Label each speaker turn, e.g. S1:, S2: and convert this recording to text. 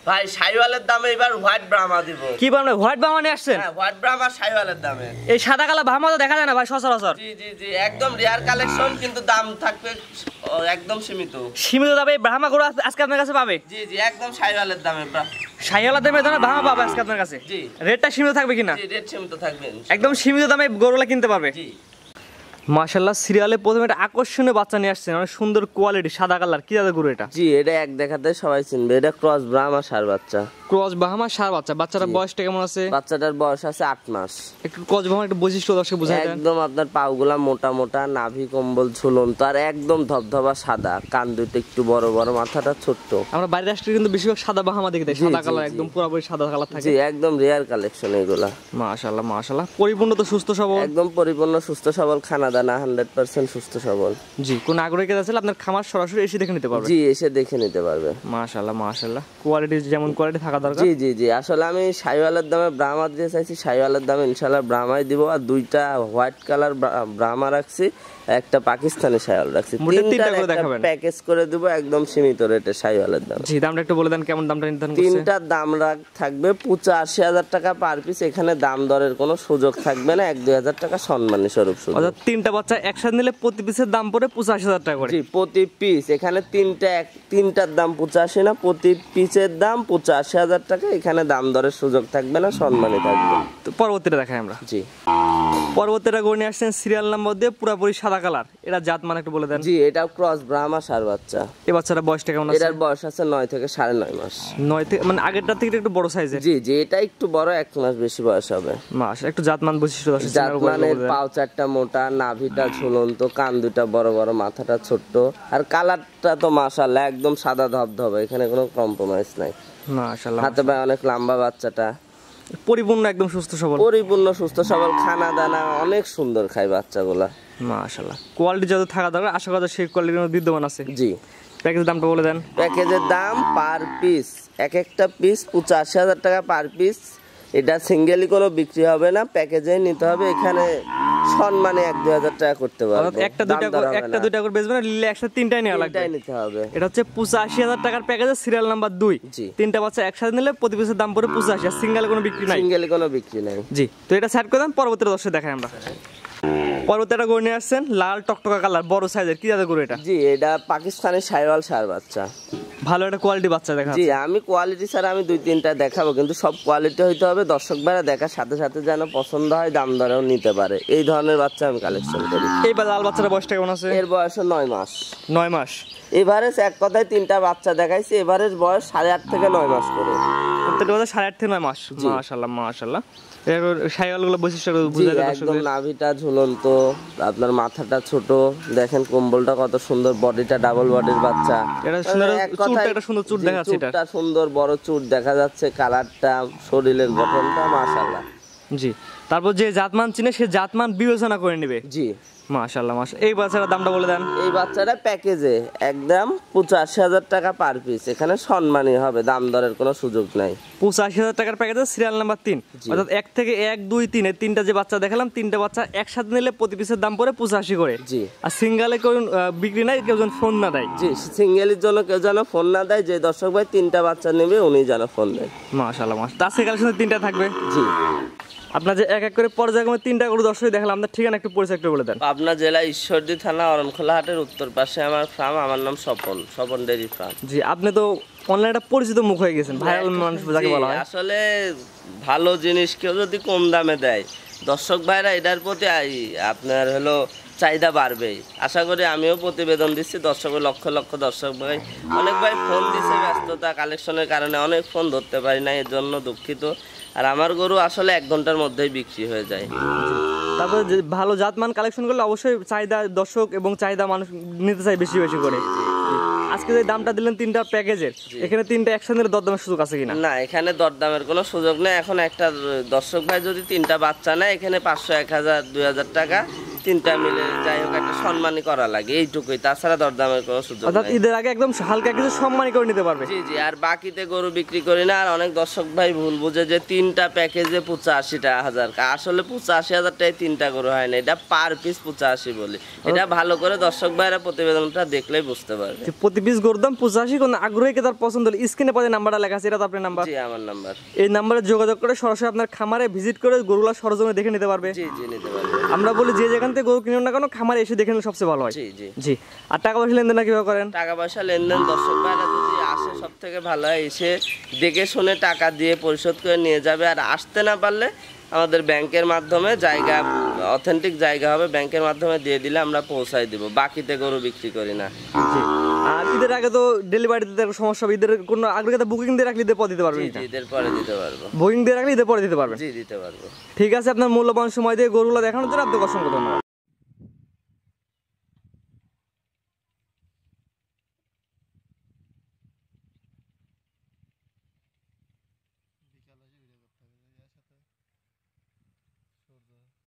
S1: ভাই শাইওয়ালের দামে এবার হোয়াইট ব্রাহ্মা দিব।
S2: কি বলেন হোয়াইট ব্রাহ্মা নিয়ে আসছেন?
S1: হ্যাঁ হোয়াইট ব্রাহ্মা শাইওয়ালের দামে।
S2: এই সাদা কালো ব্রাহ্মা তো দেখা যায় না ভাই সচরাচর।
S1: জি জি জি একদম রেয়ার কালেকশন, কিন্তু দাম থাকবে একদম সীমিত।
S2: সীমিত দামে ব্রাহ্মা গরু আজকে আপনার কাছে পাবে?
S1: জি জি একদম শাইওয়ালের দামে।
S2: শাইওয়ালের দামে ধরেন ব্রাহ্মা পাবে আজকে আপনার কাছে?
S1: জি।
S2: রেটটা সীমিত থাকবে কিনা?
S1: জি রেট সীমিত থাকবে,
S2: একদম সীমিত দামে গরুলা কিনতে পারবে।
S1: জি
S2: মাশাআল্লাহ সিরিয়ালে প্রথমে একটা আকর্ষণীয় বাচ্চা নিয়ে আসছেন, অনেক সুন্দর কোয়ালিটি, সাদা কালার। কি জাতের গরু এটা?
S1: জি এটা এক দেখাতে সবাই চিনবে, এটা ক্রস ব্রাহ্মা ষাঁড় বাচ্চা।
S2: ক্রস ব্রাহ্মা ষাঁড় বাচ্চা। বাচ্চাটার বয়সটা কেমন আছে?
S1: বাচ্চাটার বয়স আছে 8 মাস।
S2: একটু ক্রস ব্রাহ্মার একটা বৈশিষ্ট্য দর্শক বুঝাই দেন।
S1: একদম আপনার পাগুলা মোটা মোটা, নাভি কম্বল ঝুলন্ত, আর একদম ধবধবা সাদা, কান দুটো একটু বড় বড়, মাথাটা ছোট্ট।
S2: আমরা বাইরের রাষ্ট্রে কিন্তু বেশিরভাগ সাদা ব্রাহ্মা দেখি, সাদা কালার, একদম পুরোপুরি সাদা কালার থাকে।
S1: জি একদম রেয়ার কালেকশন এগুলা।
S2: মাশাআল্লাহ মাশাআল্লাহ পরিপূর্ণ তো সুস্থ সবল?
S1: একদম পরিপূর্ণ সুস্থ সবল, খানা দানা 100% সুস্থ সবল।
S2: জি কোন আগ্রহী কেউ আছে আপনার খামার সরাসরি এসে দেখে নিতে পারবে?
S1: জি এসে দেখে নিতে পারবে।
S2: মাশাআল্লাহ মাশাআল্লাহ কোয়ালিটি যেমন কোয়ালিটি থাকা দরকার।
S1: জি জি জি আসলে আমি শাইওয়ালের দামে ব্রাহ্মা দিতে চাইছি, শাইওয়ালের দামে ইনশাআল্লাহ ব্রাহ্মাই দিব। আর দুইটা হোয়াইট কালার ব্রাহ্মা রাখছি, একটা পাকিস্তানি শাইওয়াল রাখছি, তিনটা করে দেখাবেন, প্যাকেজ করে দেব একদম সীমিত রেটে শাইওয়ালের দাম।
S2: জি দামটা একটু বলে দেন, কেমন দামটা নির্ধারণ করছেন?
S1: তিনটার দাম থাকবে 85,000 টাকা পার পিস। এখানে দাম দরের কোনো সুযোগ থাকবে না, 1-2 টাকা সম্মানী স্বরূপ শুধু।
S2: অর্থাৎ তিনটা বাচ্চা একসাথে নিলে প্রতি পিসের দাম পড়ে 85,000 টাকা করে।
S1: জি প্রতি পিস। এখানে তিনটার দাম 85 না, প্রতি পিসের দাম 85,000 টাকা। এখানে দাম দরের সুযোগ থাকবে না, সম্মানী থাকবে।
S2: তো পরবর্তীটা দেখাই আমরা।
S1: জি
S2: পরবর্তীটা গরু নিয়ে আসছেন সিরিয়াল নাম্বার দিয়ে পুরোপুরি সাদা কালার। এটা জাত মানে একটু বলে দেন।
S1: জি এটাও ক্রস ব্রাহ্মা ষাঁড় বাচ্চা।
S2: এই বাচ্চাটার বয়সটা কেমন আছে?
S1: এটার বয়স আছে 9 থেকে 9.5 মাস।
S2: 9 থেকে মানে আগেরটা থেকে একটু বড় সাইজের।
S1: জি জি এটা একটু বড়, 1 মাস বেশি বয়স হবে।
S2: মাস একটু জাতমান বৈশিষ্ট্য আছে।
S1: জাতমানের পাও চারটা মোটা, নাভিটা ঝুলন্ত, কান দুটা বড় বড়, মাথাটা ছোট্ট, আর কালারটা তো মাশাআল্লাহ একদম সাদা ধবধবে, এখানে কোনো কম্প্রোমাইজ নাই।
S2: মাশাআল্লাহ
S1: হাতে পায়ে অনেক লম্বা বাচ্চাটা,
S2: পরিপূর্ণ একদম সুস্থ সবল,
S1: পরিপূর্ণ সুস্থ সবল, খানা দানা অনেক সুন্দর খায় বাচ্চাগুলা।
S2: মাশাআল্লাহ কোয়ালিটি যত থাকা দরকার আশা করা সেই কোয়ালিটির বিদ্যমান আছে।
S1: জি
S2: প্যাকেজের দামটা বলে দেন।
S1: প্যাকেজের দাম পার পিস, এক একটা পিস 85,000 টাকা পার পিস। এটা সিঙ্গেলি কোনো বিক্রি হবে না, প্যাকেজে নিতে হবে। এখানে সম্মানে 1-2 টাকা করতে পারবো।
S2: একটা দুইটা করে বেচবেন, নিলে একসাথে তিনটাই নেওয়া লাগবে,
S1: তিনটাই নিতে হবে।
S2: এটা হচ্ছে 85,000 টাকার প্যাকেজে সিরিয়াল নাম্বার 2। তিনটা বাচ্চা একসাথে নিলে প্রতি পিসের দাম পড়ে 85,000। সিঙ্গেলে কোনো বিক্রি নাই,
S1: সিঙ্গেলে কোনো বিক্রি নাই।
S2: জি তো এটা সাইড করে দেন, পরবর্তী দর্শক দেখাই আমরা। পরবর্তী একটা গরু নিয়ে আসছেন লাল টকটকা কালার, বড় সাইজের। কি জাতের গরু এটা?
S1: জি এটা পাকিস্তানি শাইওয়াল ষাঁড় বাচ্চা।
S2: ভালো একটা কোয়ালিটি বাচ্চা দেখা।
S1: জি আমি কোয়ালিটি ছাড়া আমি 2-3টা দেখাবো, কিন্তু সব কোয়ালিটি হইতে হবে। দর্শক ভাইরা দেখার সাথে সাথে যেন পছন্দ হয়, দাম দরেও নিতে পারে, এই ধরনের বাচ্চা আমি কালেকশন করি।
S2: এই লাল বাচ্চার বয়সটা কেমন আছে?
S1: এর বয়স 9 মাস।
S2: 9 মাস।
S1: এভারেজ এক কথায় 3টা বাচ্চা দেখাইছি, এভারেজ বয়স 8.5 থেকে 9 মাস করে।
S2: প্রত্যেকটা বাচ্চা 8.5 থেকে 9 মাস। মাশাআল্লাহ মাশাআল্লাহ। এর শাইওয়ালগুলো বৈশিষ্ট্য বুঝাই দেন।
S1: একদম নাভিটা ঝুলন্ত, আপনার মাথাটা ছোট, দেখেন কম্বলটা কত সুন্দর, বডিটা ডাবল বডির বাচ্চা।
S2: এটা সুন্দর চুটটা, একটা সুন্দর চুট দেখা যাচ্ছে,
S1: এটা সুন্দর বড় চুট দেখা যাচ্ছে, কালারটা, শরীরের গঠনটা মাশাআল্লাহ।
S2: জি তারপর যে জাতমান চিনে সে জাতমান বিবেচনা করে নেবে।
S1: জি
S2: মাশাআল্লাহ মাশাআল্লাহ। এই বাচ্চাটার দামটা বলে দেন।
S1: এই বাচ্চাটা প্যাকেজে একদম 85,000 টাকা পার পিস। এখানে সম্মানী হবে, দাম দরের কোনো সুযোগ নাই।
S2: 85,000 টাকার প্যাকেজে সিরিয়াল নাম্বার 3, অর্থাৎ 1 থেকে 1, 2, 3 এর তিনটা যে বাচ্চা দেখালাম, তিনটা বাচ্চা একসাথে নিলে প্রতি পিসের দাম পড়ে 85 করে।
S1: জি
S2: আর সিঙ্গেলে কেউ বিক্রি নাই, কেউ যেন ফোন না দেয়।
S1: জি সিঙ্গেলের জন্য কেউ যেন ফোন না দেয়, যে দর্শক ভাই 3টা বাচ্চা নেবে উনি যেন ফোন দেয়।
S2: মাশাআল্লাহ মাশাআল্লাহ। তার কালেকশনে 3টা থাকবে।
S1: জি
S2: আপনার যে এক এক করে পর্যায়ক্রমে 3টা গরু দর্শক দেখালাম, আপনার ঠিকানা একটু পরিচয় একটু বলে দেন।
S1: পাবনা জেলা ঈশ্বরদী থানা অরণখোলা হাটের উত্তর পাশে আমার ফার্ম। আমার নাম স্বপন ডেইরি ফার্ম। জি
S2: আপনি তো অনলাইনে একটা পরিচিত মুখ হয়ে গেছেন, ভাইরাল মানুষ যাকে বলা হয়।
S1: আসলে ভালো জিনিস কেউ যদি কম দামে দেয়, দর্শক ভাইরা এটার প্রতি আপনার হলো চাহিদা বাড়বেই। আশা করি আমিও প্রতিবেদন দিচ্ছি, দর্শকের লক্ষ লক্ষ দর্শক ভাই, অনেক ভাই ফোন দিচ্ছে, ব্যস্ততা কালেকশনের কারণে অনেক ফোন ধরতে পারি না, এর জন্য দুঃখিত। আর আমার গরু আসলে 1 ঘন্টার মধ্যেই বিক্রি হয়ে যায়।
S2: তারপর ভালো জাতমান কালেকশন করলে অবশ্যই চাহিদা দর্শক এবং চাহিদা মানুষ নিতে চাই বেশি বেশি করে। আজকে যে দামটা দিলেন 3টা প্যাকেজের, এখানে 3টা একসাথে দরদামের সুযোগ আছে কিনা?
S1: না এখানে দরদামের কোনো সুযোগ নেই। এখন একটা দর্শক ভাই যদি 3টা বাচ্চা নেয়, এখানে 500, 1000, 2000 টাকা 3টা মিলে যাই হোক একটা সম্মানী করা লাগে, এইটুকুই। তাছাড়া দরদামের কোনো সুযোগ নেই।
S2: অর্থাৎ ঈদের আগে একদম হালকা কিছু সম্মানী করে নিতে পারবে।
S1: জি জি আর বাকিতে গরু বিক্রি করি না। আর অনেক দর্শক ভাই ভুল বুঝে যে 3টা প্যাকেজে 85,000 টাকা, আসলে 85,000 টাকায় 3টা গরু হয় না, এটা পার পিস 85 বলি। এটা ভালো করে দর্শক ভাইরা প্রতিবেদনটা দেখলেই বুঝতে পারবে।
S2: প্রতি পিস গরুর দাম 85। কোন আগ্রহী তার পছন্দ হলে স্ক্রিনে পরে নাম্বারটা লেখা আছে, এটা তো আপনার নাম্বার।
S1: জি আমার নাম্বার।
S2: এই নাম্বারে যোগাযোগ করে সরাসরি আপনার খামারে ভিজিট করে গরুগুলো সরজমে দেখে নিতে পারবে।
S1: জি জি নিতে পারবে।
S2: আমরা বলি যে যেখান থেকে গরু কিনুন না কেন খামারে এসে দেখে নিলে সবচেয়ে ভালো হয়।
S1: জি জি
S2: জি। আর টাকা পয়সা লেনদেন কিভাবে করেন?
S1: টাকা পয়সা লেনদেন দর্শক ভাইরা যদি আসে সব থেকে ভালো হয়, এসে দেখে শুনে টাকা দিয়ে পরিশোধ করে নিয়ে যাবে। আর আসতে না পারলে আমাদের ব্যাংকের মাধ্যমে জায়গা, অথেন্টিক জায়গা হবে, ব্যাংকের মাধ্যমে দিয়ে দিলে আমরা পৌঁছাই দিব। বাকিতে গরু বিক্রি করি না।
S2: জি। আর ঈদের আগে তো ডেলিভারি দিতে সমস্যা হবে, ঈদের কোনো আগ্রহী বুকিং দিয়ে রাখলে ঈদের পর দিতে পারবেন।
S1: জি জি ঈদের পরে দিতে পারবো।
S2: বুকিং দিয়ে রাখলে ঈদের পরে দিতে পারবেন।
S1: জি দিতে পারবো।
S2: ঠিক আছে, আপনার মূল্যবান সময় দিয়ে গরুগুলো দেখানোর জন্য আপনাকে অসংখ্য ধন্যবাদ।